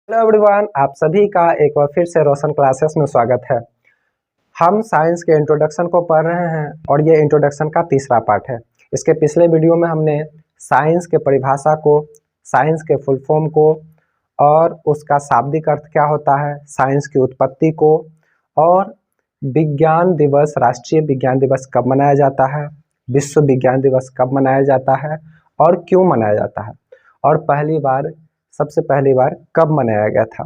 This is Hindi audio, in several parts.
हेलो एवरीवन, आप सभी का एक बार फिर से रोशन क्लासेस में स्वागत है। हम साइंस के इंट्रोडक्शन को पढ़ रहे हैं और ये इंट्रोडक्शन का तीसरा पार्ट है। इसके पिछले वीडियो में हमने साइंस के परिभाषा को, साइंस के फुल फॉर्म को और उसका शाब्दिक अर्थ क्या होता है, साइंस की उत्पत्ति को और विज्ञान दिवस, राष्ट्रीय विज्ञान दिवस कब मनाया जाता है, विश्व विज्ञान दिवस कब मनाया जाता है और क्यों मनाया जाता है, और सबसे पहली बार कब मनाया गया था।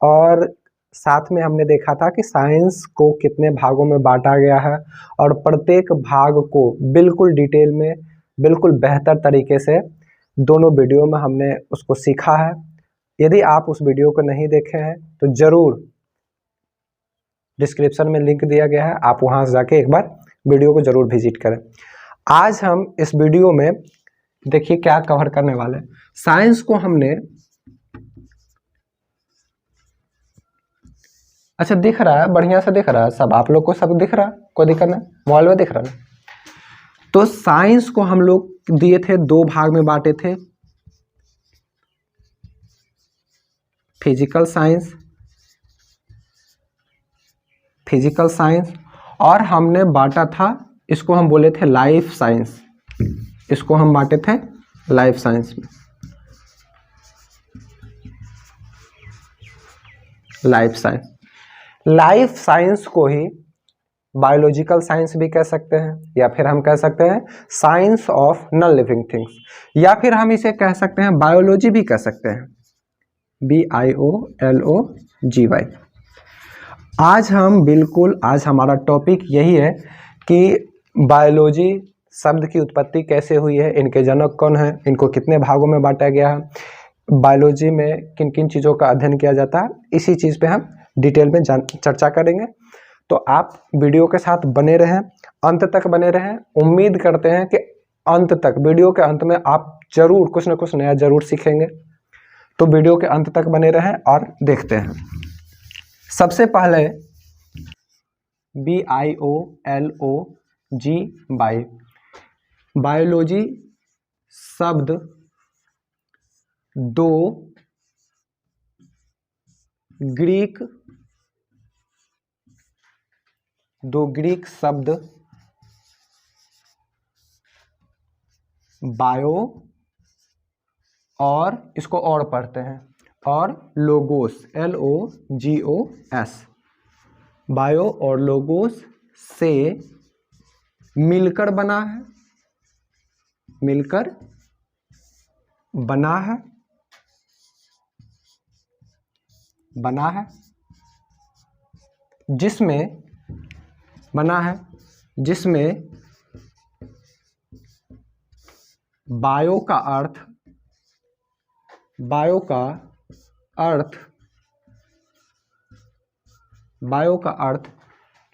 और साथ में हमने देखा था कि साइंस को कितने भागों में बांटा गया है और प्रत्येक भाग को बिल्कुल डिटेल में, बिल्कुल बेहतर तरीके से दोनों वीडियो में हमने उसको सीखा है। यदि आप उस वीडियो को नहीं देखे हैं तो ज़रूर डिस्क्रिप्शन में लिंक दिया गया है, आप वहां से जाके एक बार वीडियो को ज़रूर विजिट करें। आज हम इस वीडियो में देखिए क्या कवर करने वाले हैं। साइंस को हमने, अच्छा दिख रहा है, बढ़िया से दिख रहा है, सब आप लोग को सब दिख रहा है, कोई दिक्कत नहीं, मोबाइल में दिख रहा है। तो साइंस को हम लोग दिए थे, दो भाग में बांटे थे, फिजिकल साइंस और हमने बांटा था, इसको हम बोले थे लाइफ साइंस। इसको हम बांटे थे लाइफ साइंस में। लाइफ साइंस को ही बायोलॉजिकल साइंस भी कह सकते हैं, या फिर हम कह सकते हैं science of non living things, या फिर हम इसे कह सकते हैं बायोलॉजी भी कह सकते हैं, BIOLOGY। आज हमारा टॉपिक यही है कि बायोलॉजी शब्द की उत्पत्ति कैसे हुई है, इनके जनक कौन है, इनको कितने भागों में बांटा गया है, बायोलॉजी में किन किन चीज़ों का अध्ययन किया जाता है, इसी चीज़ पे हम डिटेल में चर्चा करेंगे। तो आप वीडियो के साथ बने रहें, अंत तक बने रहें। उम्मीद करते हैं कि अंत तक, वीडियो के अंत में आप जरूर कुछ ना कुछ नया जरूर सीखेंगे। तो वीडियो के अंत तक बने रहें और देखते हैं। सबसे पहले BIOLOGY, बायोलॉजी शब्द दो ग्रीक शब्द बायो और इसको और पढ़ते हैं, और लोगोस, LOGOS, बायो और लोगोस से मिलकर बना है, जिसमें बायो का अर्थ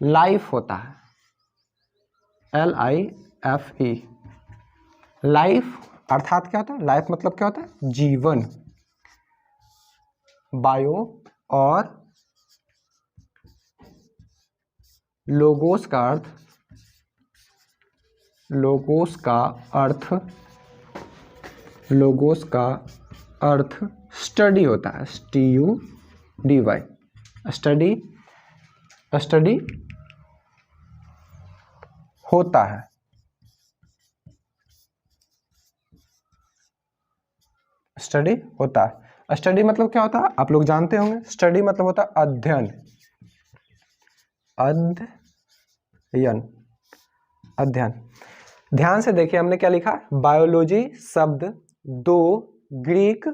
लाइफ होता है, LIFE। लाइफ अर्थात क्या होता है, लाइफ मतलब क्या होता है, जीवन। बायो और लोगोस का अर्थ स्टडी होता है, STUDY, स्टडी होता है। स्टडी मतलब क्या होता है, आप लोग जानते होंगे। स्टडी मतलब होता है अध्ययन। ध्यान से देखिए हमने क्या लिखा, बायोलॉजी शब्द दो ग्रीक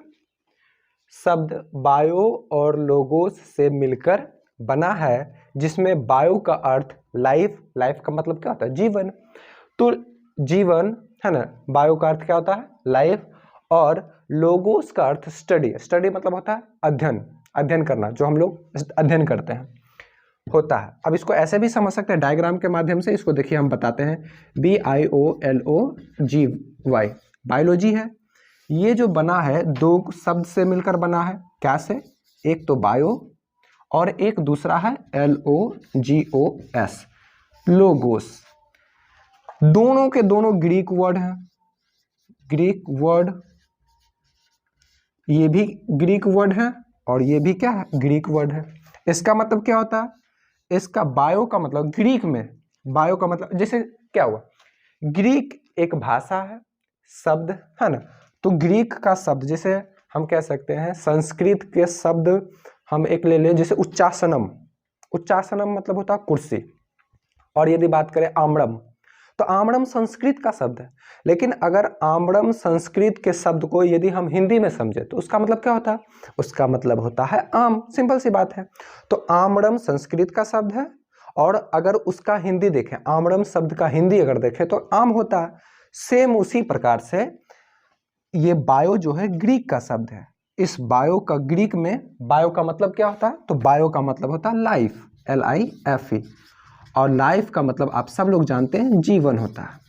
शब्द बायो और लोगोस से मिलकर बना है, जिसमें बायो का अर्थ लाइफ का मतलब क्या होता है, जीवन। तो जीवन है ना, बायो का अर्थ क्या होता है, लाइफ, और लोगोस का अर्थ स्टडी मतलब होता है अध्ययन करना, जो हम लोग अध्ययन करते हैं होता है। अब इसको ऐसे भी समझ सकते हैं डायग्राम के माध्यम से, इसको देखिए हम बताते हैं। BIOLOGY बायोलॉजी है, ये जो बना है दो शब्द से मिलकर बना है, क्या से, एक तो बायो और एक दूसरा है LOGOS, लोगोस। दोनों के दोनों ग्रीक वर्ड हैं, ये भी ग्रीक वर्ड है और ये भी क्या है, ग्रीक वर्ड है। इसका मतलब क्या होता है, इसका बायो का मतलब ग्रीक में, बायो का मतलब जैसे क्या हुआ, ग्रीक एक भाषा है, शब्द है ना, तो ग्रीक का शब्द जैसे हम कह सकते हैं संस्कृत के शब्द हम एक ले लें, जैसे उच्चासनम, उच्चासनम मतलब होता है कुर्सी। और यदि बात करें आम्रम, तो आम्रम संस्कृत का शब्द है, लेकिन अगर आम्रम संस्कृत के शब्द को यदि हम हिंदी में समझे तो उसका मतलब क्या होता है, उसका मतलब होता है आम, सिंपल सी बात है। तो आम्रम संस्कृत का शब्द है, और अगर उसका हिंदी देखें, आम्रम शब्द का हिंदी अगर देखें तो आम होता है। सेम उसी प्रकार से ये बायो जो है ग्रीक का शब्द है। इस बायो का ग्रीक में, बायो का मतलब क्या होता है, तो बायो का मतलब होता है लाइफ, LIFE, और लाइफ का मतलब आप सब लोग जानते हैं जीवन होता है,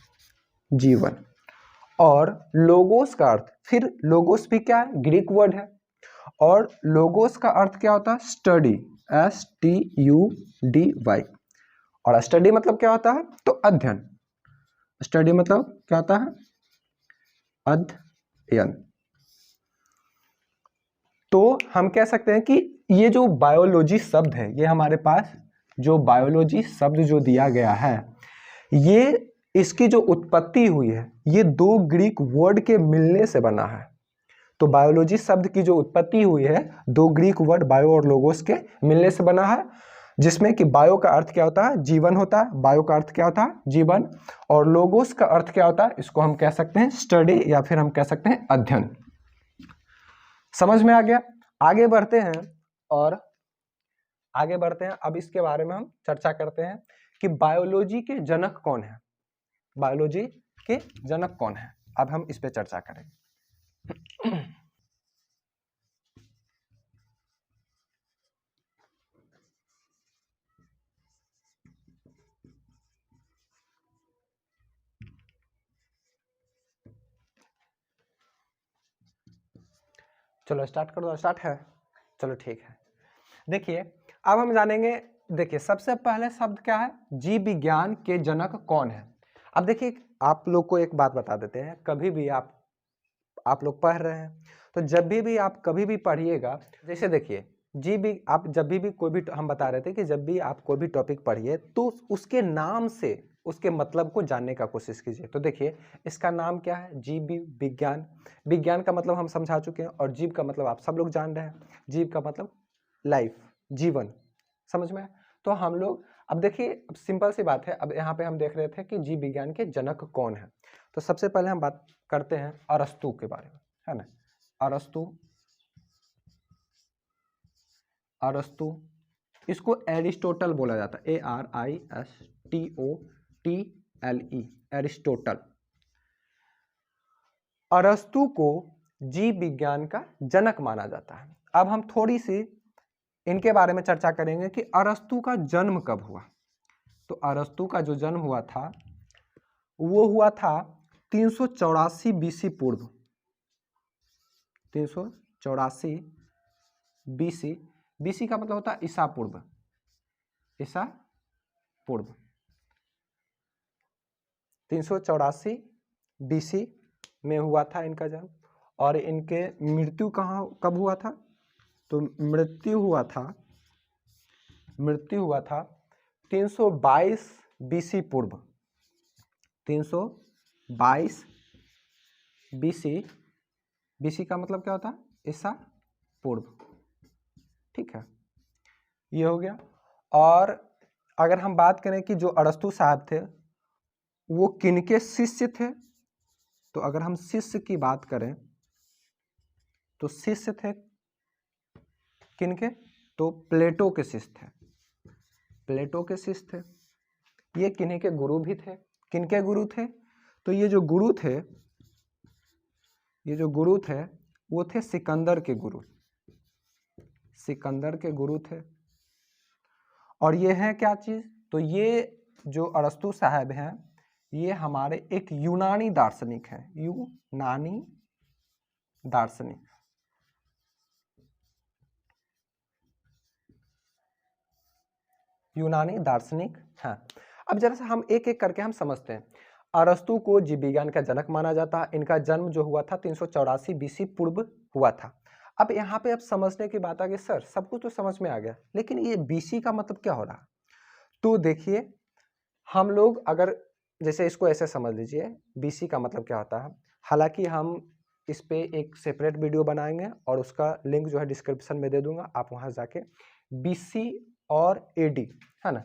जीवन। और लोगोस का अर्थ, फिर लोगोस भी क्या है, ग्रीक वर्ड है, और लोगोस का अर्थ क्या होता है, स्टडी, STUDY। और स्टडी मतलब क्या होता है, तो अध्ययन। स्टडी मतलब क्या होता है, अध्ययन। तो हम कह सकते हैं कि ये जो बायोलॉजी शब्द है, ये हमारे पास जो बायोलॉजी शब्द जो दिया गया है, ये इसकी जो उत्पत्ति हुई है ये दो ग्रीक वर्ड के मिलने से बना है। तो बायोलॉजी शब्द की जो उत्पत्ति हुई है दो ग्रीक वर्ड बायो और लोगोस के मिलने से बना है, जिसमें कि बायो का अर्थ क्या होता है, जीवन होता है, बायो का अर्थ क्या होता है, जीवन, और लोगोस का अर्थ क्या होता है, इसको हम कह सकते हैं स्टडी, या फिर हम कह सकते हैं अध्ययन। समझ में आ गया। आगे बढ़ते हैं, और आगे बढ़ते हैं, अब इसके बारे में हम चर्चा करते हैं कि बायोलॉजी के जनक कौन है, बायोलॉजी के जनक कौन है। अब हम इस पे चर्चा करेंगे। चलो स्टार्ट कर दो, स्टार्ट है, चलो ठीक है। देखिए अब हम जानेंगे, देखिए सबसे पहले शब्द क्या है, जीव विज्ञान के जनक कौन है। अब देखिए आप लोग को एक बात बता देते हैं, कभी भी आप लोग पढ़ रहे हैं तो जब भी आप कभी भी पढ़िएगा, जैसे देखिए आप जब भी कोई भी, हम बता रहे थे कि जब भी आप कोई भी टॉपिक पढ़िए तो उसके नाम से उसके मतलब को जानने का कोशिश कीजिए। तो देखिए इसका नाम क्या है, जीव विज्ञान। विज्ञान का मतलब हम समझा चुके हैं, और जीव का मतलब आप सब लोग जान रहे हैं, जीव का मतलब लाइफ, जीवन, समझ में। तो हम लोग अब देखिए, अब सिंपल सी बात है, अब यहाँ पे हम देख रहे थे कि जीव विज्ञान के जनक कौन है। तो सबसे पहले हम बात करते हैं अरस्तु के बारे में, है ना। अरस्तु, इसको एरिस्टोटल बोला जाता है, ARISTOTLE, एरिस्टोटल। अरस्तु को जीव विज्ञान का जनक माना जाता है। अब हम थोड़ी सी इनके बारे में चर्चा करेंगे कि अरस्तु का जन्म कब हुआ। तो अरस्तु का जो जन्म हुआ था वो हुआ था 384 BC पूर्व, 384 BC का मतलब होता है ईसा पूर्व, ईसा पूर्व 384 BC में हुआ था इनका जन्म। और इनके मृत्यु कब हुआ था, तो मृत्यु हुआ था 322 BC पूर्व, 322 BC का मतलब क्या होता है, ईसा पूर्व, ठीक है, ये हो गया। और अगर हम बात करें कि जो अरस्तु साहब थे वो किनके शिष्य थे, तो अगर हम शिष्य की बात करें तो शिष्य थे किनके, तो प्लेटो के शिष्य थे, प्लेटो के शिष्य थे। ये किन्हीं के गुरु भी थे, किनके गुरु थे, तो ये जो गुरु थे वो थे सिकंदर के गुरु, सिकंदर के गुरु थे। और ये है क्या चीज, तो ये जो अरस्तु साहब हैं ये हमारे एक यूनानी दार्शनिक हैं, यूनानी दार्शनिक। यूनानी दार्शनिक हैं। अब जरा सा हम एक एक करके हम समझते हैं। अरस्तु को जीव विज्ञान का जनक माना जाता है। इनका जन्म जो हुआ था 384 BC पूर्व हुआ था। अब यहाँ पे अब समझने की बात आ गई, सर सब कुछ तो समझ में आ गया, लेकिन ये बीसी का मतलब क्या हो रहा? तो देखिए हम लोग अगर जैसे इसको ऐसे समझ लीजिए, बीसी का मतलब क्या होता है। हालांकि हम इस पे एक सेपरेट वीडियो बनाएंगे और उसका लिंक जो है डिस्क्रिप्शन में दे दूंगा, आप वहां जाके बीसी और एडी, है ना,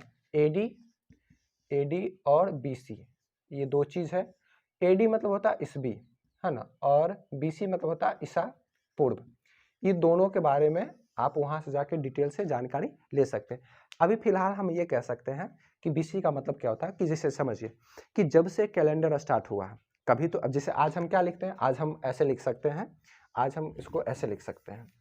एडी और बीसी ये दो चीज है। एडी मतलब होता है ईस्वी, है ना, और बीसी मतलब होता है ईसा पूर्व। ये दोनों के बारे में आप वहां से जाके डिटेल से जानकारी ले सकते हैं। अभी फिलहाल हम ये कह सकते हैं कि बीसी का मतलब क्या होता है कि जैसे समझिए कि जब से कैलेंडर स्टार्ट हुआ है, कभी तो अब जैसे आज हम क्या लिखते हैं, आज हम ऐसे लिख सकते हैं, आज हम इसको ऐसे लिख सकते हैं।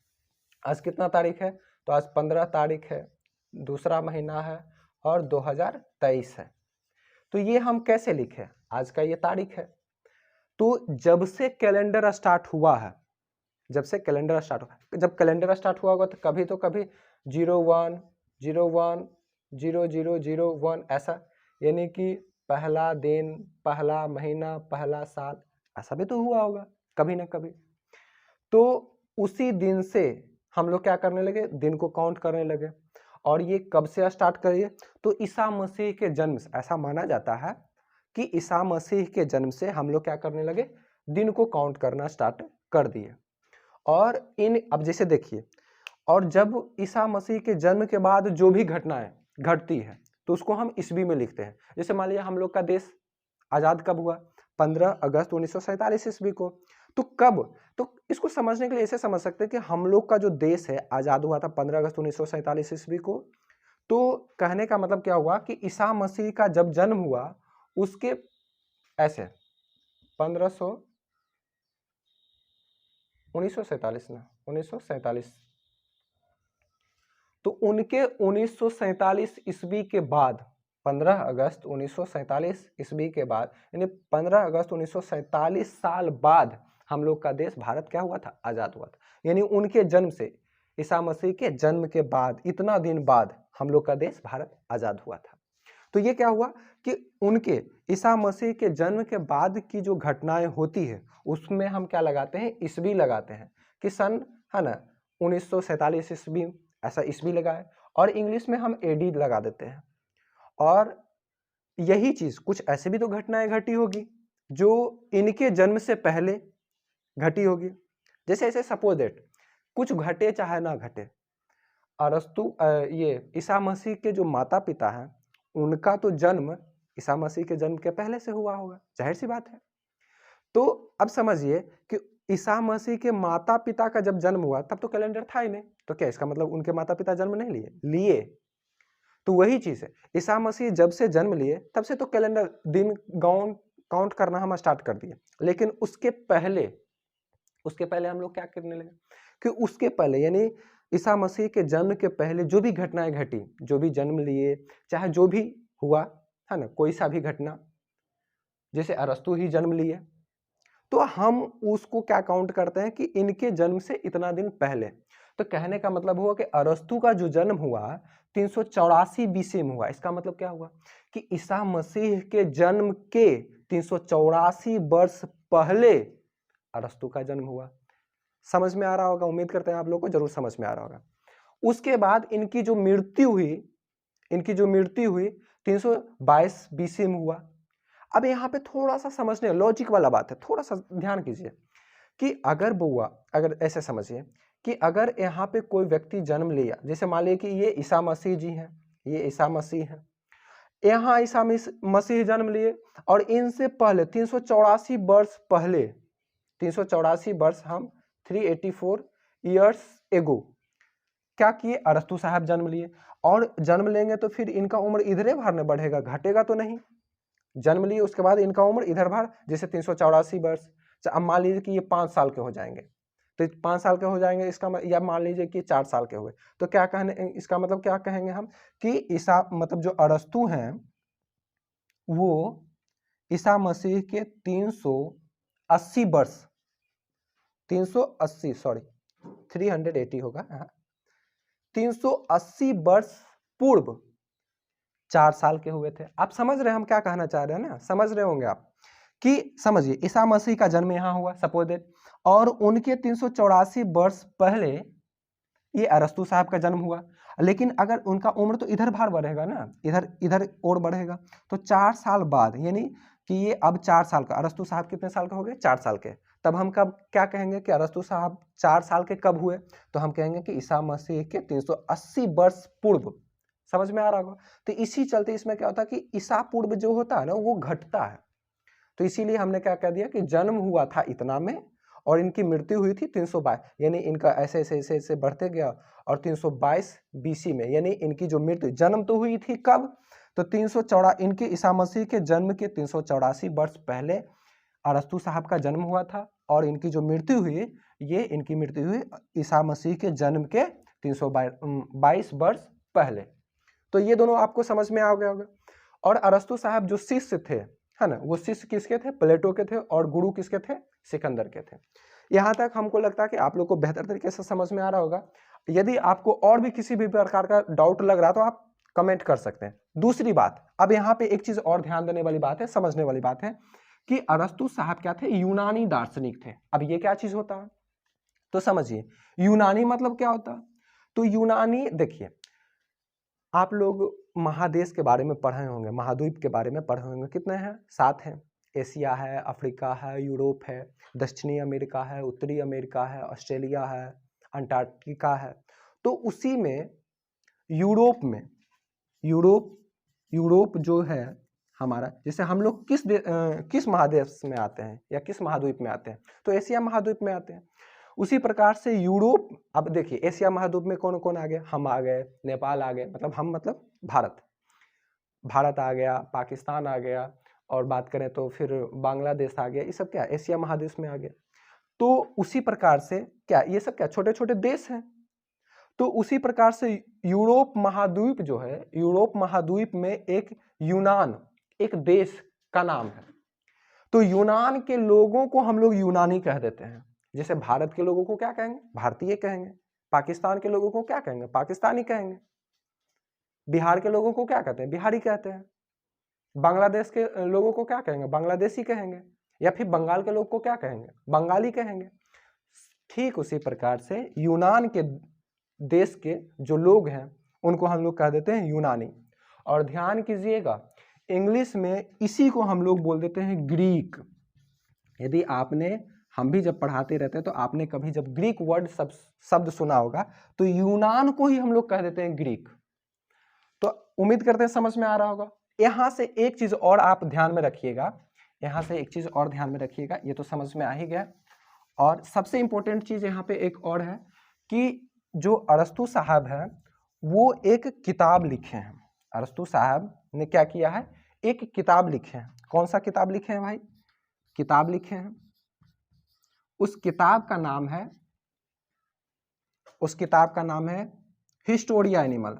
आज कितना तारीख है? तो आज 15 तारीख है, दूसरा महीना है और 2023 है। तो ये हम कैसे लिखे? आज का ये तारीख है। तो जब से कैलेंडर स्टार्ट हुआ है, जब से कैलेंडर स्टार्ट हुआ, जब कैलेंडर स्टार्ट हुआ होगा तो कभी 01 01 0001 ऐसा, यानी कि पहला दिन, पहला महीना, पहला साल, ऐसा भी तो हुआ होगा कभी ना कभी। तो उसी दिन से हम लोग क्या करने लगे, दिन को काउंट करने लगे। और ये कब से स्टार्ट करिए? तो ईसा मसीह के जन्म से, ऐसा माना जाता है कि ईसा मसीह के जन्म से हम लोग क्या करने लगे, दिन को काउंट करना स्टार्ट कर दिए। और इन अब जैसे देखिए, और जब ईसा मसीह के जन्म के बाद जो भी घटनाएं घटती है तो उसको हम ईस्वी में लिखते हैं। जैसे मान लिया हम लोग का देश आजाद कब हुआ? 15 अगस्त 1947 ईस्वी को। तो कब? तो इसको समझने के लिए ऐसे समझ सकते हैं कि हम लोग का जो देश है आजाद हुआ था 15 अगस्त 1947 ईस्वी को। तो कहने का मतलब क्या हुआ कि ईसा मसीह का जब जन्म हुआ उसके ऐसे 1947 तो उनके 1947 ईस्वी के बाद 15 अगस्त 1947 ईस्वी के बाद, यानी 15 अगस्त 1947 साल बाद हम लोग का देश भारत क्या हुआ था? आजाद हुआ था। यानी उनके जन्म से, ईसा मसीह के जन्म के बाद इतना दिन बाद हम लोग का देश भारत आजाद हुआ था। तो ये क्या हुआ कि उनके ईसा मसीह के जन्म के बाद की जो घटनाएं होती है उसमें हम क्या लगाते हैं? ईस्वी लगाते हैं कि सन, है ना, 1947 ईस्वी, ऐसा ईस्वी लगाए। और इंग्लिश में हम एडी लगा देते हैं। और यही चीज कुछ ऐसे भी तो घटनाएं घटी होगी जो इनके जन्म से पहले घटी होगी। जैसे ऐसे सपोज दैट कुछ घटे चाहे ना घटे, अरस्तु ये ईसा मसीह के जो माता पिता हैं उनका तो जन्म ईसा मसीह के जन्म के पहले से हुआ होगा, जाहिर सी बात है। तो अब समझिए कि ईसा मसीह के माता पिता का जब जन्म हुआ तब तो कैलेंडर था ही नहीं, तो क्या इसका मतलब उनके माता पिता जन्म नहीं लिए? तो वही चीज है, ईसा मसीह जब से जन्म लिए तब से तो कैलेंडर दिन काउंट करना हम स्टार्ट कर दिए। लेकिन उसके पहले हम लोग क्या करने लगे कि उसके पहले यानी ईसा मसीह के जन्म के पहले जो भी घटनाएं घटी, जो भी जन्म लिए, चाहे जो भी हुआ, है ना, कोई सा भी घटना, जैसे अरस्तु ही जन्म लिए, तो हम उसको क्या काउंट करते हैं कि इनके जन्म से इतना दिन पहले। तो कहने का मतलब हुआ कि अरस्तु का जो जन्म हुआ 384 बीसी में हुआ। इसका मतलब क्या हुआ कि ईसा मसीह के जन्म के 384 वर्ष पहले अरस्तु का जन्म हुआ। समझ में आ रहा होगा, उम्मीद करते हैं आप लोगों को जरूर समझ में आ रहा होगा। उसके बाद इनकी जो मृत्यु हुई 322 बीसी में हुआ। अब यहाँ पे थोड़ा सा समझने लॉजिक वाला बात है, थोड़ा सा ध्यान कीजिए कि अगर ऐसे समझिए कि अगर यहाँ पे कोई व्यक्ति जन्म लिया, जैसे मान लीजिए कि ये ईसा मसीह जी हैं, ये ईसा मसीह हैं, यहाँ ईसा मसीह जन्म लिए और इनसे पहले 384 वर्ष पहले, 384 वर्ष हम 384 ईयर्स एगो क्या किए? अरस्तु साहब जन्म लिए। और जन्म लेंगे तो फिर इनका उम्र इधरे भर में बढ़ेगा, घटेगा तो नहीं। जन्म लिए उसके बाद इनका उम्र इधर भर, जैसे 384 वर्ष, अब मान लीजिए कि ये 5 साल के हो जाएंगे, तो 5 साल के हो जाएंगे इसका, या मान लीजिए कि 4 साल के हुए, तो क्या कहने, इसका मतलब क्या कहेंगे हम कि ईसा मतलब जो अरस्तु हैं वो ईसा मसीह के 380 वर्ष, 380 होगा, 380 वर्ष पूर्व 4 साल के हुए थे। आप समझ रहे हैं हम क्या कहना चाह रहे हैं ना? समझ रहे होंगे आप कि समझिए ईसा मसीह का जन्म यहाँ हुआ सपोज दैट, और उनके 384 वर्ष पहले ये अरस्तु साहब का जन्म हुआ। लेकिन अगर उनका उम्र तो इधर भार बढ़ेगा ना, इधर इधर और बढ़ेगा, तो 4 साल बाद, यानी कि ये अब 4 साल का, अरस्तु साहब कितने साल के हो गए? 4 साल के। तब हम कब क्या कहेंगे कि अरस्तु साहब 4 साल के कब हुए? तो हम कहेंगे कि ईसा मसीह के 380 वर्ष पूर्व। समझ में आ रहा होगा? तो इसी चलते इसमें क्या होता है कि ईसा पूर्व जो होता है ना वो घटता है, तो इसीलिए हमने क्या कह दिया कि जन्म हुआ था इतना में और इनकी मृत्यु हुई थी 322, यानी इनका ऐसे ऐसे ऐसे ऐसे बढ़ते गया और 322 बीसी में, यानी इनकी जो मृत्यु, जन्म तो हुई थी कब? तो 384, इनके ईसा मसीह के जन्म के 384 वर्ष पहले अरस्तु साहब का जन्म हुआ था और इनकी जो मृत्यु हुई, ये इनकी मृत्यु हुई ईसा मसीह के जन्म के 322 वर्ष पहले। तो ये दोनों आपको समझ में आ गया होगा। और अरस्तु साहब जो शिष्य थे, है ना, वो शिष्य किसके थे? प्लेटो के थे। और गुरु किसके थे? सिकंदर के थे। यहां तक हमको लगता है कि आप लोग को बेहतर तरीके से समझ में आ रहा होगा। यदि आपको और भी किसी भी प्रकार का डाउट लग रहा है तो आप कमेंट कर सकते हैं। दूसरी बात, अब यहाँ पे एक चीज और ध्यान देने वाली बात है, समझने वाली बात है कि अरस्तु साहब क्या थे? यूनानी दार्शनिक थे। अब ये क्या चीज होता है तो समझिए, यूनानी मतलब क्या होता? तो यूनानी, देखिए आप लोग महादेश के बारे में पढ़े होंगे, महाद्वीप के बारे में पढ़े होंगे, कितने हैं? 7 हैं। एशिया है, अफ्रीका है, यूरोप है, दक्षिणी अमेरिका है, उत्तरी अमेरिका है, ऑस्ट्रेलिया है, अंटार्कटिका है। तो उसी में यूरोप में, यूरोप जो है हमारा, जैसे हम लोग किस महादेश में आते हैं या किस महाद्वीप में आते हैं? तो एशिया महाद्वीप में आते हैं। उसी प्रकार से यूरोप, अब देखिए एशिया महाद्वीप में कौन कौन आ गए? हम आ गए, नेपाल आ गए, मतलब हम मतलब भारत आ गया, पाकिस्तान आ गया, और बात करें तो फिर बांग्लादेश आ गया। ये सब क्या? एशिया महादेश में आ गया। तो उसी प्रकार से क्या, ये सब क्या छोटे छोटे देश हैं? तो उसी प्रकार से यूरोप महाद्वीप जो है, यूरोप महाद्वीप में एक यूनान, एक देश का नाम है। तो यूनान के लोगों को हम लोग यूनानी कह देते हैं। जैसे भारत के लोगों को क्या कहेंगे? भारतीय कहेंगे। पाकिस्तान के लोगों को क्या कहेंगे? पाकिस्तानी कहेंगे। बिहार के लोगों को क्या कहते हैं? बिहारी कहते हैं। बांग्लादेश के लोगों को क्या कहेंगे? बांग्लादेशी कहेंगे। या फिर बंगाल के लोग को क्या कहेंगे? बंगाली कहेंगे। ठीक उसी प्रकार से यूनान के देश के जो लोग हैं उनको हम लोग कह देते हैं यूनानी। और ध्यान कीजिएगा, इंग्लिश में इसी को हम लोग बोल देते हैं ग्रीक। यदि आपने, हम भी जब पढ़ाते रहते हैं तो आपने कभी जब ग्रीक वर्ड शब्द सुना होगा तो यूनान को ही हम लोग कह देते हैं ग्रीक। तो उम्मीद करते हैं समझ में आ रहा होगा। यहां से एक चीज और आप ध्यान में रखिएगा, यहां से एक चीज और ध्यान में रखिएगा, ये तो समझ में आ ही गया। और सबसे इंपॉर्टेंट चीज यहाँ पे एक और है कि जो अरस्तु साहब है वो एक किताब लिखे हैं। अरस्तु साहब ने क्या किया है? एक किताब लिखे हैं। कौन सा किताब लिखे हैं भाई? किताब लिखे हैं। उस किताब का नाम है, उस किताब का नाम है हिस्टोरिया एनिमल,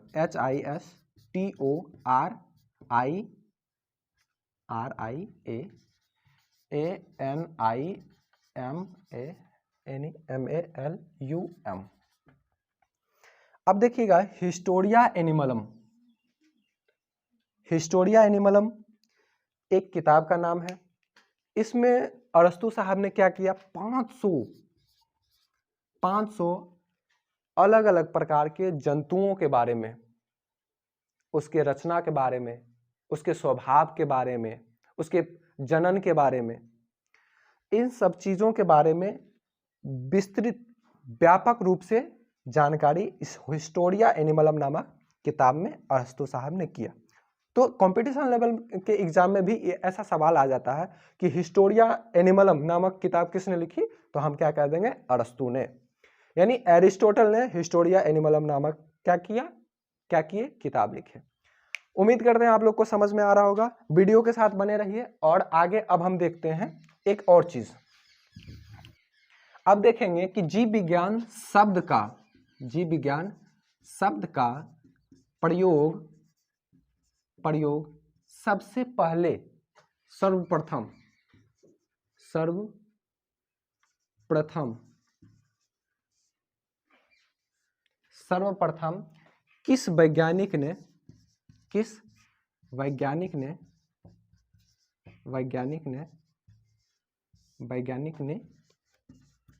HISTORIAANIMALUM। अब देखिएगा, हिस्टोरिया एनिमलम एक किताब का नाम है। इसमें अरस्तु साहब ने क्या किया? 500 अलग अलग प्रकार के जंतुओं के बारे में, उसके रचना के बारे में, उसके स्वभाव के बारे में, उसके जनन के बारे में, इन सब चीजों के बारे में विस्तृत व्यापक रूप से जानकारी इस हिस्टोरिया एनिमलम नामक किताब में अरस्तु साहब ने किया। तो कंपटीशन लेवल के एग्जाम में भी ऐसा सवाल आ जाता है कि हिस्टोरिया एनिमलम नामक किताब किसने लिखी? तो हम क्या कह देंगे? अरस्तु ने। यानी एरिस्टोटल ने हिस्टोरिया एनिमलम नामक क्या किए? किताब लिखे। उम्मीद करते हैं आप लोग को समझ में आ रहा होगा। वीडियो के साथ बने रहिए। और आगे अब हम देखते हैं एक और चीज। अब देखेंगे कि जीव विज्ञान शब्द का प्रयोग सबसे पहले सर्वप्रथम किस वैज्ञानिक ने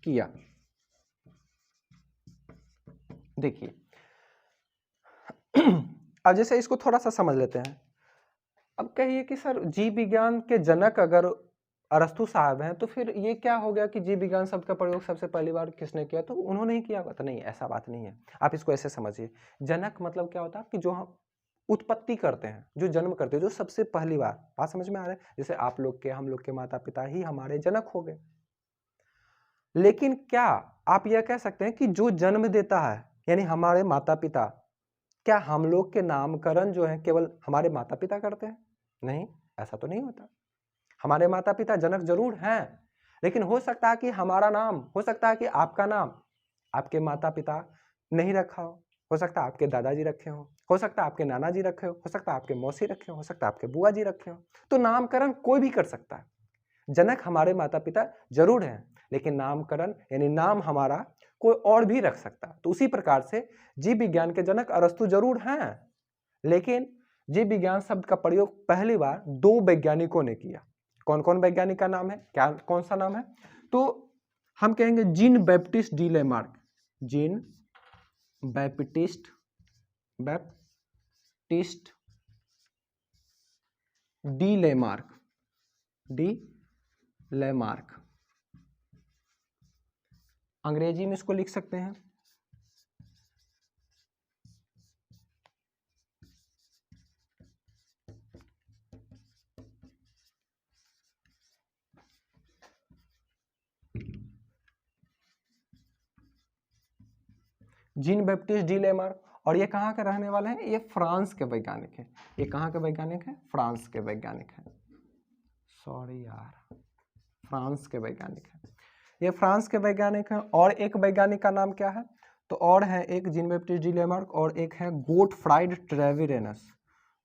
किया। देखिए अब जैसे इसको थोड़ा सा समझ लेते हैं। अब कहिए कि सर जीव विज्ञान के जनक अगर अरस्तु साहब हैं तो फिर ये क्या हो गया कि जीव विज्ञान शब्द का प्रयोग सबसे पहली बार किसने किया? तो उन्होंने ही किया होगा। तो नहीं, ऐसा बात नहीं है। आप इसको ऐसे समझिए, जनक मतलब क्या होता है कि जो हम उत्पत्ति करते हैं, जो जन्म करते हैं, जो सबसे पहली बार। बात समझ में आ रहा है? जैसे आप लोग के, हम लोग के माता पिता ही हमारे जनक हो गए। लेकिन क्या आप यह कह सकते हैं कि जो जन्म देता है यानी हमारे माता पिता, क्या हम लोग के नामकरण जो है केवल हमारे माता पिता करते हैं? नहीं, ऐसा तो नहीं होता। हमारे माता पिता जनक जरूर हैं, लेकिन हो सकता है कि हमारा नाम, हो सकता है कि आपका नाम आपके माता पिता नहीं रखा हो सकता है आपके दादाजी रखे हो सकता है आपके नाना जी रखे हो सकता है आपके मौसी रखे हो सकता है आपके बुआ जी रखे हो। तो नामकरण कोई भी कर सकता है। जनक हमारे माता पिता जरूर हैं, लेकिन नामकरण यानी नाम हमारा कोई और भी रख सकता है। तो उसी प्रकार से जीव विज्ञान के जनक अरस्तु जरूर हैं, लेकिन जीव विज्ञान शब्द का प्रयोग पहली बार 2 वैज्ञानिकों ने किया। कौन कौन वैज्ञानिक का नाम है? क्या, कौन सा नाम है? तो हम कहेंगे Jean Baptiste D Lamarck. Jean Baptiste D Lamarck. अंग्रेजी में इसको लिख सकते हैं जीन बैप्टिस्ट डी लेमार्क। और ये कहाँ के रहने वाले हैं? ये फ्रांस के वैज्ञानिक हैं। ये कहाँ के वैज्ञानिक हैं? फ्रांस के वैज्ञानिक हैं। सॉरी यार, फ्रांस के वैज्ञानिक हैं। ये फ्रांस के वैज्ञानिक हैं। और एक वैज्ञानिक का नाम क्या है? तो और है एक जीन बैप्टिस्ट डी लेमार्क और एक है गोटफ्राइड ट्रेविरेनस।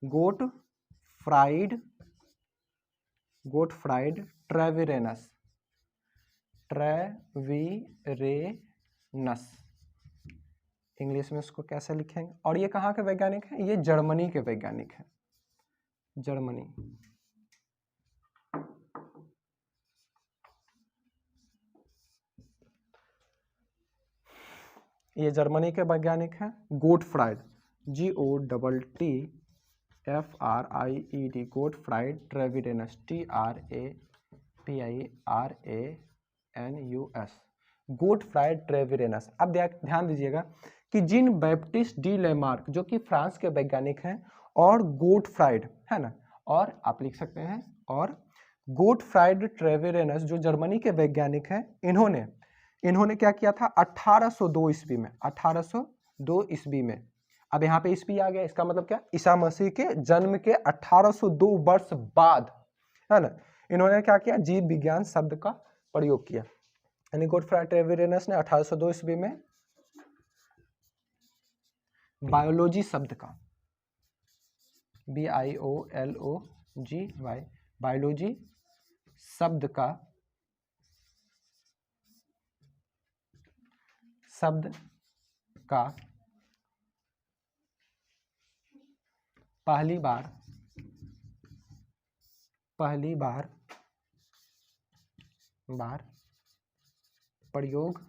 गोटफ्राइड ट्रेविरेनस। इंग्लिश में इसको कैसे लिखेंगे? और ये कहाँ के वैज्ञानिक हैं? ये जर्मनी के वैज्ञानिक हैं। जर्मनी, ये जर्मनी के वैज्ञानिक हैं। गोटफ्राइड, GOTTFRIED, गोटफ्राइड ट्रेविरेनस, TRAPIRANUS, गोटफ्राइड ट्रेविरेनस। अब ध्यान दीजिएगा कि जीन बैप्टिस्ट डी लेमार्क जो कि फ्रांस के वैज्ञानिक हैं, और गोटफ्राइड है ना, और आप लिख सकते हैं और गोटफ्राइड ट्रेविरेनस जो जर्मनी के वैज्ञानिक हैं, इन्होंने क्या किया था? 1802 ईस्वी में, 1802 ईस्वी में। अब यहाँ पे ईस्वी आ गया, इसका मतलब क्या? ईसा मसीह के जन्म के 1802 वर्ष बाद, है ना, इन्होंने क्या किया? जीव विज्ञान शब्द का प्रयोग किया। यानी गोटफ्राइड ट्रेविरेनस ने 1802 ईस्वी में बायोलॉजी शब्द का, BIOLOGY, बायोलॉजी शब्द का पहली बार प्रयोग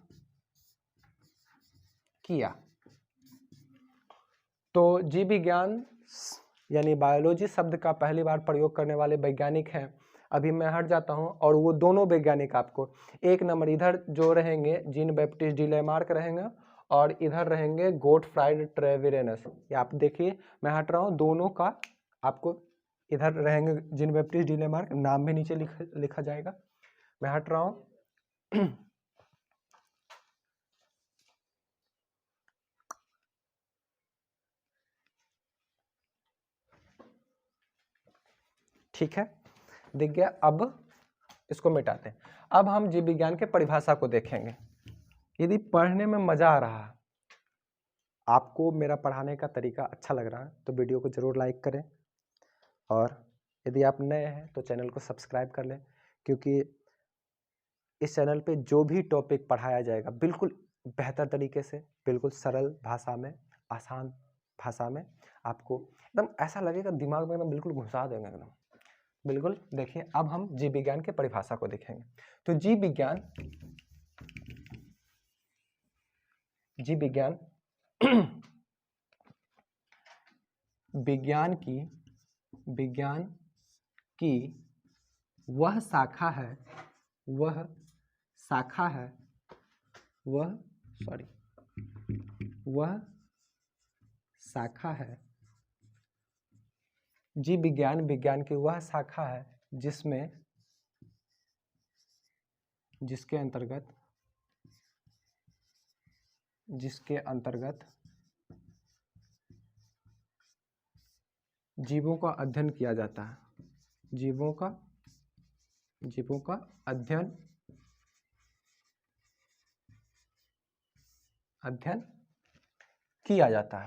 किया। तो जीव विज्ञान यानी बायोलॉजी शब्द का पहली बार प्रयोग करने वाले वैज्ञानिक हैं। अभी मैं हट जाता हूं, और वो दोनों वैज्ञानिक आपको एक नंबर इधर जो रहेंगे जीन बैप्टिस्ट डी लेमार्क रहेंगे, और इधर रहेंगे गोटफ्राइड ट्रेविरेनस। ये आप देखिए, मैं हट रहा हूं, दोनों का आपको इधर रहेंगे जीन बैप्टिस्ट डी लेमार्क, नाम भी नीचे लिखा जाएगा। मैं हट रहा हूं। ठीक है, दिख गया। अब इसको मिटाते हैं। अब हम जीव विज्ञान के परिभाषा को देखेंगे। यदि पढ़ने में मजा आ रहा है, आपको मेरा पढ़ाने का तरीका अच्छा लग रहा है, तो वीडियो को जरूर लाइक करें, और यदि आप नए हैं तो चैनल को सब्सक्राइब कर लें, क्योंकि इस चैनल पे जो भी टॉपिक पढ़ाया जाएगा बिल्कुल बेहतर तरीके से, बिल्कुल सरल भाषा में, आसान भाषा में, आपको एकदम ऐसा लगेगा दिमाग में एकदम बिल्कुल घुसा देंगे एकदम बिल्कुल। देखिए, अब हम जीव विज्ञान के परिभाषा को देखेंगे। तो जीव विज्ञान जीव विज्ञान विज्ञान की वह शाखा है जीव विज्ञान की वह शाखा है जिसके अंतर्गत जीवों का अध्ययन किया जाता है। जीवों का अध्ययन किया जाता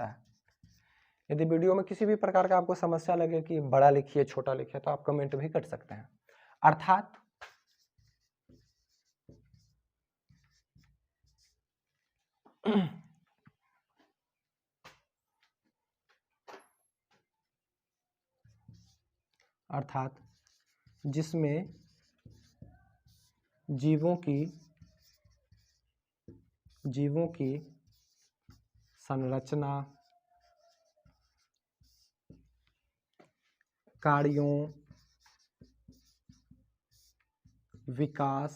है। यदि वीडियो में किसी भी प्रकार का आपको समस्या लगे कि बड़ा लिखिए छोटा लिखिए तो आप कमेंट भी कर सकते हैं। अर्थात जिसमें जीवों की संरचना, कार्यों, विकास,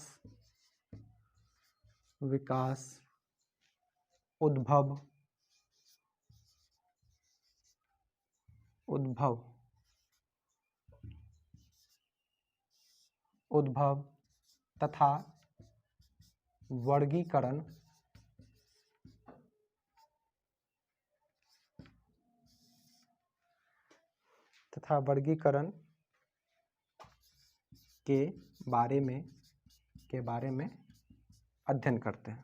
उद्भव तथा वर्गीकरण के बारे में अध्ययन करते हैं।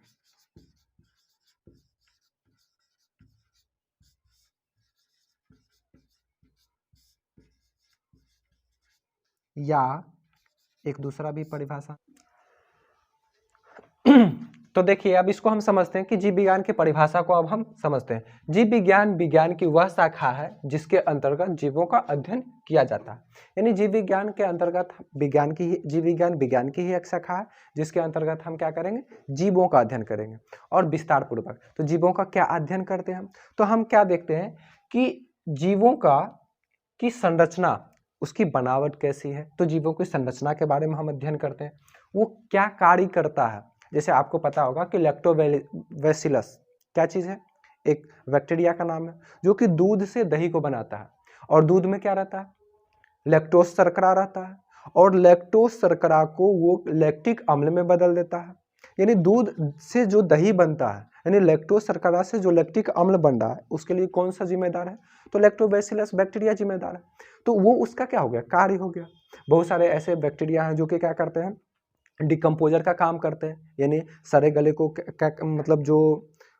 या एक दूसरा भी परिभाषा तो देखिए अब इसको हम समझते हैं कि जीव विज्ञान की परिभाषा को अब हम समझते हैं। जीव विज्ञान की वह शाखा है जिसके अंतर्गत जीवों का अध्ययन किया जाता है। यानी जीव विज्ञान के अंतर्गत जीव विज्ञान की ही एक शाखा है जिसके अंतर्गत हम क्या करेंगे, जीवों का अध्ययन करेंगे और विस्तार पूर्वक। तो जीवों का क्या अध्ययन करते हैं, तो हम क्या देखते हैं कि जीवों की संरचना, उसकी बनावट कैसी है। तो जीवों की संरचना के बारे में हम अध्ययन करते हैं, वो क्या कार्य करता है। जैसे आपको पता होगा कि लैक्टोबैसिलस क्या चीज़ है, एक बैक्टीरिया का नाम है जो कि दूध से दही को बनाता है। और दूध में क्या रहता है, लैक्टोज शर्करा रहता है और लैक्टोज शर्करा को वो लैक्टिक अम्ल में बदल देता है। यानी दूध से जो दही बनता है, यानी लैक्टोज शर्करा से जो लैक्टिक अम्ल बन रहा है, उसके लिए कौन सा जिम्मेदार है, तो लैक्टोबैसिलस बैक्टीरिया जिम्मेदार है। तो वो उसका क्या हो गया, कार्य हो गया। बहुत सारे ऐसे बैक्टीरिया हैं जो कि क्या करते हैं, डिकम्पोजर का काम करते हैं। यानी सड़े गले को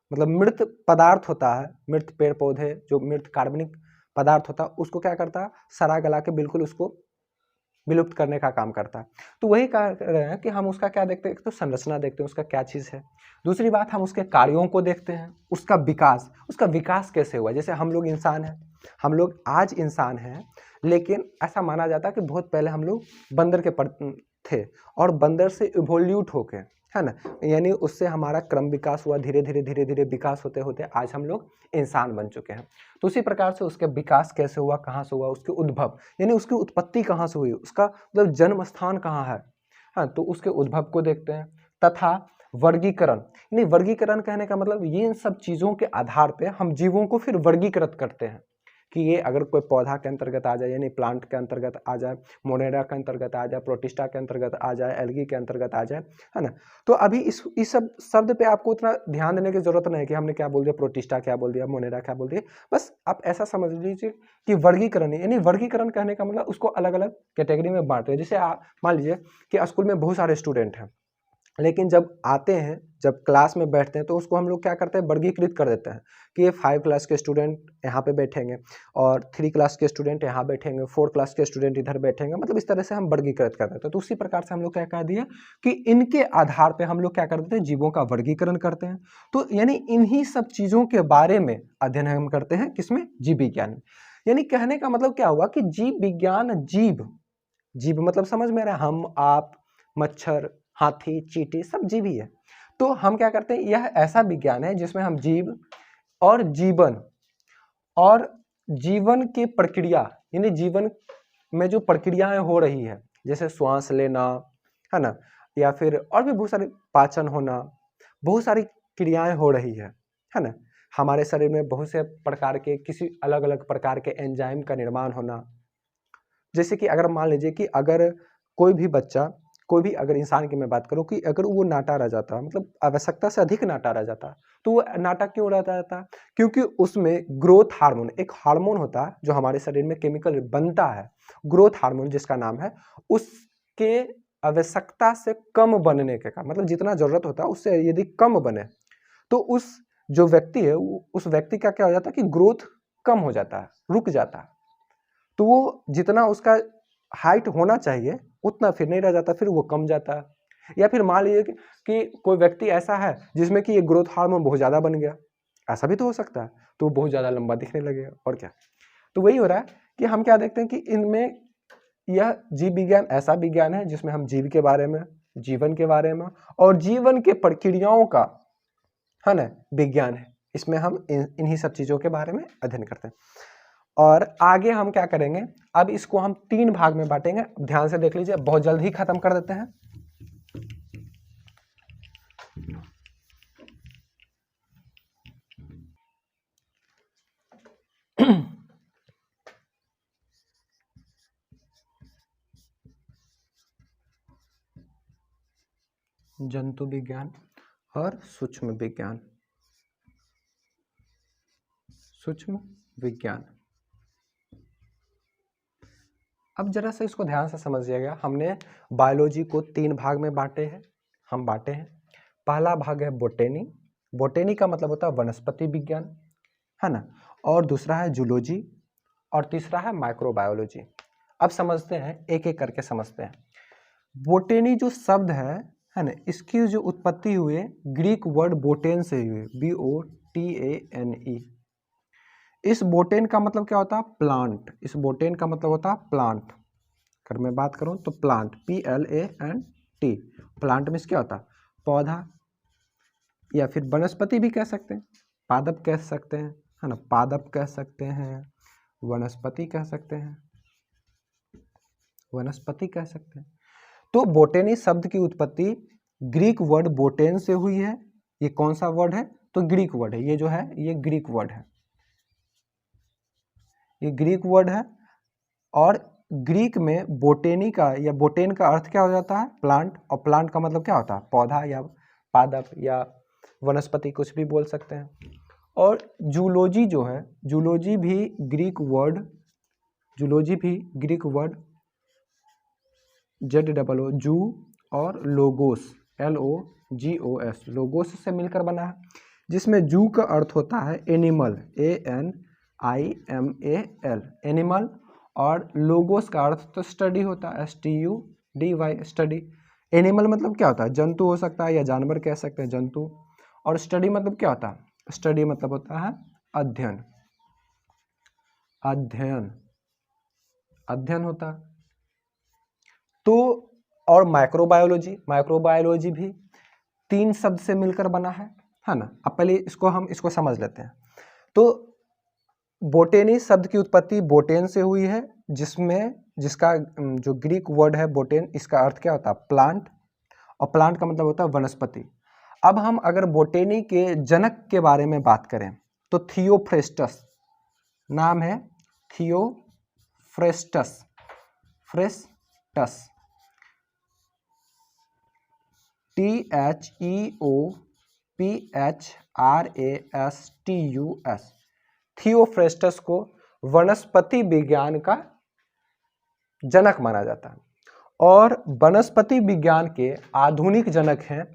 मतलब मृत पदार्थ होता है, मृत पेड़ पौधे, जो मृत कार्बनिक पदार्थ होता है, उसको क्या करता है, सड़ा गला के बिल्कुल उसको विलुप्त करने का काम करता है। तो वही कह रहे हैं कि हम उसका क्या देखते हैं, तो संरचना देखते हैं, उसका क्या चीज़ है। दूसरी बात, हम उसके कार्यों को देखते हैं, उसका विकास कैसे हुआ। जैसे हम लोग इंसान हैं, हम लोग आज इंसान हैं, लेकिन ऐसा माना जाता है कि बहुत पहले हम लोग बंदर के थे और बंदर से इवोल्यूट होके, है ना, यानी उससे हमारा क्रम विकास हुआ, धीरे धीरे विकास होते होते आज हम लोग इंसान बन चुके हैं। तो उसी प्रकार से उसके विकास कैसे हुआ, कहाँ से हुआ, उसके उद्भव यानी उसकी उत्पत्ति कहाँ से हुई, उसका मतलब जन्म स्थान कहाँ है, हाँ, तो उसके उद्भव को देखते हैं। तथा वर्गीकरण, यानी वर्गीकरण कहने का मतलब ये इन सब चीज़ों के आधार पे हम जीवों को फिर वर्गीकृत करते हैं कि ये अगर कोई पौधा के अंतर्गत आ जाए, यानी प्लांट के अंतर्गत आ जाए, मोनेरा के अंतर्गत आ जाए, प्रोटिस्टा के अंतर्गत आ जाए, एल्गी के अंतर्गत आ जाए, है ना। तो अभी इस सब शब्द पे आपको उतना ध्यान देने की जरूरत नहीं है कि हमने क्या बोल दिया, प्रोटिस्टा क्या बोल दिया, मोनेरा क्या बोल दिया। बस आप ऐसा समझ लीजिए कि वर्गीकरण, यानी वर्गीकरण कहने का मतलब उसको अलग अलग कैटेगरी में बांटते हैं। जैसे आप मान लीजिए कि स्कूल में बहुत सारे स्टूडेंट हैं, लेकिन जब आते हैं, जब क्लास में बैठते हैं, तो उसको हम लोग क्या करते हैं, वर्गीकृत कर देते हैं कि ये 5 क्लास के स्टूडेंट यहाँ पे बैठेंगे और 3 क्लास के स्टूडेंट यहाँ बैठेंगे, 4 क्लास के स्टूडेंट इधर बैठेंगे, मतलब इस तरह से हम वर्गीकृत कर देते हैं। तो उसी प्रकार से हम लोग क्या कह दिया कि इनके आधार पर हम लोग क्या कर देते हैं, जीवों का वर्गीकरण करते हैं। तो यानी इन्हीं सब चीज़ों के बारे में अध्ययन हम करते हैं, किसमें, जीव विज्ञान में। यानी कहने का मतलब क्या हुआ कि जीव विज्ञान जीव जीव मतलब समझ में रहा, हम, आप, मच्छर, हाथी, चींटी सब जीव ही है। तो हम क्या करते हैं, यह ऐसा विज्ञान है जिसमें हम जीव और जीवन की प्रक्रिया, यानी जीवन में जो प्रक्रियाएं हो रही है, जैसे श्वास लेना है ना, या फिर और भी बहुत सारे, पाचन होना, बहुत सारी क्रियाएं हो रही है ना। हमारे शरीर में बहुत से प्रकार के, किसी अलग अलग प्रकार के एंजाइम का निर्माण होना। जैसे कि अगर मान लीजिए कि अगर कोई भी बच्चा, कोई भी अगर इंसान की मैं बात करूं कि अगर वो नाटा रह जाता, मतलब आवश्यकता से अधिक नाटा रह जाता, तो वो नाटा क्यों रह जाता? क्योंकि उसमें ग्रोथ हार्मोन, एक हार्मोन होता है जो हमारे शरीर में केमिकल बनता है, ग्रोथ हार्मोन जिसका नाम है, उसके आवश्यकता से कम बनने के कारण, मतलब जितना जरूरत होता है उससे यदि कम बने तो उस जो व्यक्ति है, उस व्यक्ति का क्या हो जाता है कि ग्रोथ कम हो जाता है, रुक जाता है। तो वो जितना उसका हाइट होना चाहिए उतना फिर नहीं रह जाता, फिर वो कम जाता है। या फिर मान लीजिए कि कोई व्यक्ति ऐसा है जिसमें कि ये ग्रोथ हार्मोन बहुत ज़्यादा बन गया, ऐसा भी तो हो सकता है, तो वो बहुत ज़्यादा लंबा दिखने लगेगा, और क्या। तो वही हो रहा है कि हम क्या देखते हैं कि इनमें यह जीव विज्ञान ऐसा विज्ञान है जिसमें हम जीव के बारे में, जीवन के बारे में और जीवन के प्रक्रियाओं का, है ना, विज्ञान है। इसमें हम इन्हीं सब चीज़ों के बारे में अध्ययन करते हैं। और आगे हम क्या करेंगे, अब इसको हम 3 भाग में बांटेंगे, ध्यान से देख लीजिए, बहुत जल्द ही खत्म कर देते हैं। जंतु विज्ञान और सूक्ष्म विज्ञान। सूक्ष्म विज्ञान, अब जरा से इसको ध्यान से समझिएगा। हमने बायोलॉजी को 3 भाग में बांटे हैं, हम बांटे हैं। पहला भाग है बोटेनी, बोटेनी का मतलब होता है वनस्पति विज्ञान, है ना, और दूसरा है जूलॉजी, और तीसरा है माइक्रोबायोलॉजी। अब समझते हैं, एक एक करके समझते हैं। बोटेनी जो शब्द है ना, इसकी जो उत्पत्ति हुई ग्रीक वर्ड बोटेन से हुई, BOTANE। इस बोटेन का मतलब क्या होता है? प्लांट। इस बोटेन का मतलब होता है प्लांट। अगर मैं बात करूं तो प्लांट, PLANT, प्लांट मीन्स क्या होता है? पौधा, या फिर वनस्पति भी कह सकते हैं, पादप कह सकते हैं, है ना, पादप कह सकते हैं, वनस्पति कह सकते हैं, वनस्पति कह सकते हैं। तो बोटेनी शब्द की उत्पत्ति ग्रीक वर्ड बोटेन से हुई है। ये कौन सा वर्ड है? तो ग्रीक वर्ड है, ये जो है ये ग्रीक वर्ड है, ये ग्रीक वर्ड है। और ग्रीक में बोटेनी का या बोटेन का अर्थ क्या हो जाता है? प्लांट, और प्लांट का मतलब क्या होता है? पौधा या पादप या वनस्पति, कुछ भी बोल सकते हैं। और जूलॉजी जो है, जूलॉजी भी ग्रीक वर्ड, जूलॉजी भी ग्रीक वर्ड ZOO जू और लोगोस LOGOS, लोगोस से मिलकर बना है, जिसमें जू का अर्थ होता है एनिमल, ANIMAL, एनिमल, और लोगोस का अर्थ तो स्टडी होता है, STUDY, स्टडी। एनिमल मतलब क्या होता है? जंतु हो सकता है या जानवर कह सकते हैं, जंतु। और स्टडी मतलब क्या होता है? स्टडी मतलब होता है अध्ययन, अध्ययन, अध्ययन होता है। तो और माइक्रोबायोलॉजी, माइक्रोबायोलॉजी भी 3 शब्द से मिलकर बना है ना। अब पहले हम इसको समझ लेते हैं। तो बोटेनी शब्द की उत्पत्ति बोटेन से हुई है, जिसका जो ग्रीक वर्ड है बोटेन, इसका अर्थ क्या होता है? प्लांट, और प्लांट का मतलब होता है वनस्पति। अब हम अगर बोटेनी के जनक के बारे में बात करें तो थियोफ्रेस्टस नाम है, थियोफ्रेस्टस, फ्रेस्टस, THEOPHRASTUS। थियोफ्रेस्टस को वनस्पति विज्ञान का जनक माना जाता है। और वनस्पति विज्ञान के आधुनिक जनक हैं,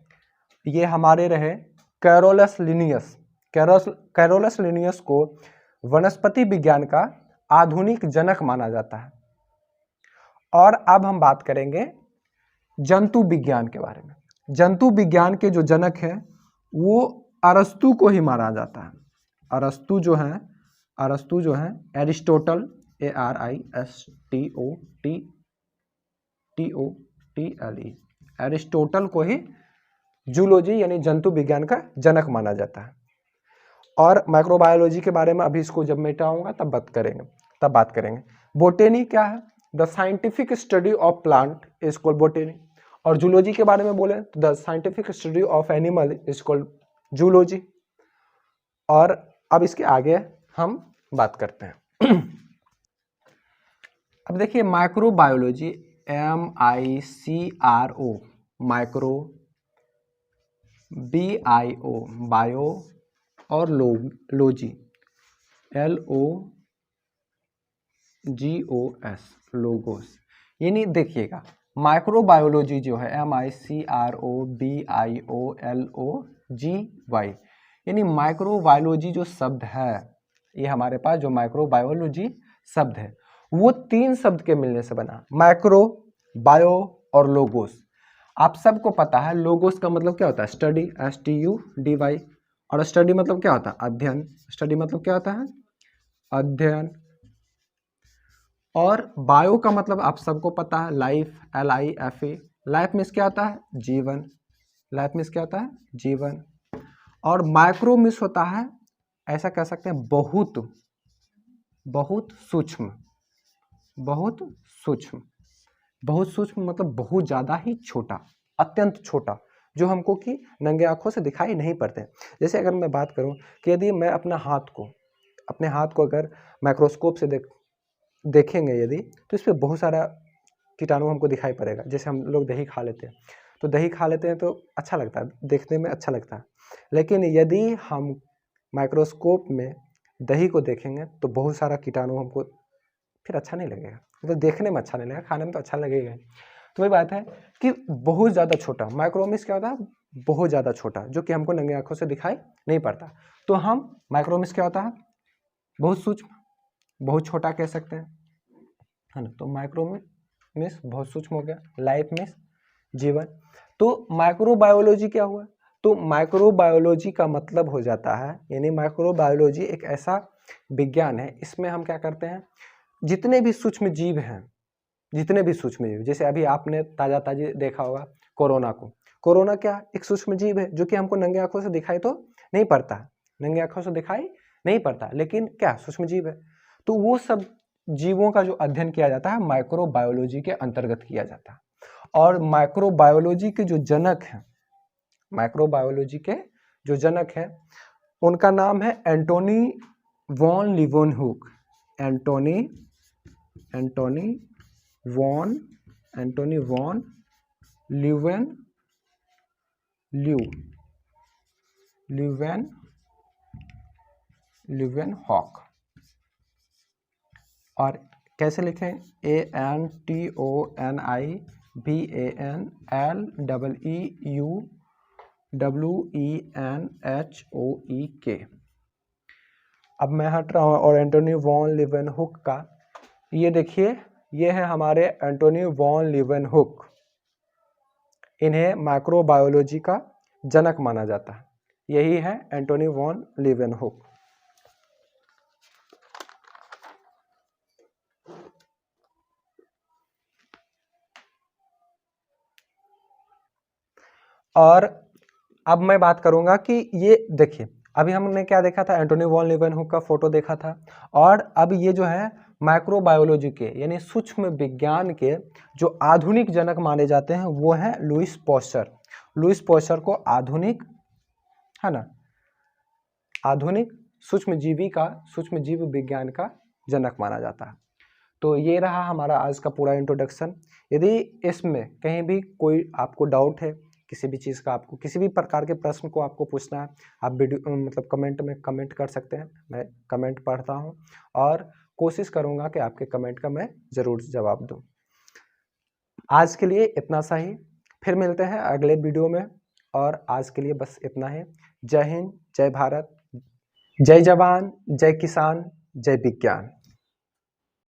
ये हमारे रहे कैरोलस लिनियस। कैरोलस लिनियस को वनस्पति विज्ञान का आधुनिक जनक माना जाता है। और अब हम बात करेंगे जंतु विज्ञान के बारे में। जंतु विज्ञान के जो जनक हैं वो अरस्तु को ही माना जाता है। अरस्तु जो है, एरिस्टोटल, ARISTOTLE, TOTLE। एरिस्टोटल को ही जूलॉजी यानी जंतु विज्ञान का जनक माना जाता है। और माइक्रोबायोलॉजी के बारे में अभी इसको जब मिटाऊंगा तब बात करेंगे। बोटेनी क्या है? The scientific study of plant is called बोटेनी। और जूलॉजी के बारे में बोले तो the scientific study of animal is called zoology. और अब इसके आगे हम बात करते हैं। अब देखिए microbiology MICRO, micro, BIO bio और लॉजी LOGOS लोगोस। यानी देखिएगा माइक्रोबायोलॉजी जो है MICROBIOLOGY, यानी माइक्रोबायोलॉजी जो शब्द है, ये हमारे पास जो माइक्रोबायोलॉजी शब्द है वो 3 शब्द के मिलने से बना, माइक्रो, बायो और लोगोस। आप सबको पता है लोगोस का मतलब क्या होता है? Study, STUDY। और स्टडी मतलब क्या होता है? अध्ययन। स्टडी मतलब क्या होता है? अध्ययन। और बायो का मतलब आप सबको पता है लाइफ, LIFE। लाइफ मीन्स क्या होता है? जीवन। लाइफ मीन्स क्या होता है? जीवन। और माइक्रो मीन्स होता है, ऐसा कह सकते हैं, बहुत सूक्ष्म। बहुत सूक्ष्म मतलब बहुत ज़्यादा ही छोटा, अत्यंत छोटा, जो हमको कि नंगे आंखों से दिखाई नहीं पड़ते। जैसे अगर मैं बात करूं कि यदि मैं अपने हाथ को अगर माइक्रोस्कोप से देखेंगे यदि, तो इस पर बहुत सारा कीटाणु हमको दिखाई पड़ेगा। जैसे हम लोग दही खा लेते हैं तो अच्छा लगता है, देखने में अच्छा लगता है। लेकिन यदि हम माइक्रोस्कोप में दही को देखेंगे तो बहुत सारा कीटाणु हमको फिर अच्छा नहीं लगेगा, तो देखने में अच्छा नहीं लगेगा, खाने में तो अच्छा लगेगा। तो वही बात है कि बहुत ज़्यादा छोटा, माइक्रोमिस क्या होता है? बहुत ज़्यादा छोटा, जो कि हमको नंगे आंखों से दिखाई नहीं पड़ता। तो हम माइक्रोमिस क्या होता है? बहुत सूक्ष्म, बहुत छोटा कह सकते हैं, है ना। तो माइक्रोमिस बहुत सूक्ष्म हो गया, लाइफ मीन्स जीवन। तो माइक्रोबायोलॉजी क्या हुआ? तो माइक्रोबायोलॉजी का मतलब हो जाता है, यानी माइक्रोबायोलॉजी एक ऐसा विज्ञान है, इसमें हम क्या करते हैं, जितने भी सूक्ष्म जीव हैं, जैसे अभी आपने ताजा देखा होगा कोरोना क्या? एक सूक्ष्म जीव है, जो कि हमको नंगे आंखों से दिखाई तो नहीं पड़ता, लेकिन क्या? सूक्ष्म जीव है। तो वो सब जीवों का जो अध्ययन किया जाता है माइक्रोबायोलॉजी के अंतर्गत किया जाता है। और माइक्रोबायोलॉजी के जो जनक हैं उनका नाम है Antony von Leeuwenhoek. Antony von Leeuwenhoek. और कैसे लिखें? ANTONIVANLEEUWENHOEK। अब मैं हट रहा हूँ और एंटोनी वॉन लीवेनहुक का, ये देखिए, ये है हमारे एंटोनी वॉन लीवेनहुक। इन्हें माइक्रोबायोलॉजी का जनक माना जाता है। यही है एंटोनी वॉन लीवेनहुक। और अब मैं बात करूंगा कि ये देखिए, अभी हमने क्या देखा था? एंटोनी वॉन लीवेनहुक का फोटो देखा था। और अब ये जो है माइक्रोबायोलॉजी के यानी सूक्ष्म विज्ञान के जो आधुनिक जनक माने जाते हैं वो है लुईस पॉस्चर। लुईस पॉस्चर को आधुनिक, है ना, आधुनिक सूक्ष्म जीव विज्ञान का जनक माना जाता है। तो ये रहा हमारा आज का पूरा इंट्रोडक्शन। यदि इसमें कहीं भी कोई आपको डाउट है, किसी भी चीज़ का, आपको किसी भी प्रकार के प्रश्न को आपको पूछना है, आप वीडियो मतलब कमेंट में कमेंट कर सकते हैं। मैं कमेंट पढ़ता हूं और कोशिश करूंगा कि आपके कमेंट का मैं ज़रूर जवाब दूं। आज के लिए इतना सा ही, फिर मिलते हैं अगले वीडियो में। और आज के लिए बस इतना ही। जय हिंद, जय भारत, जय जवान, जय किसान, जय विज्ञान।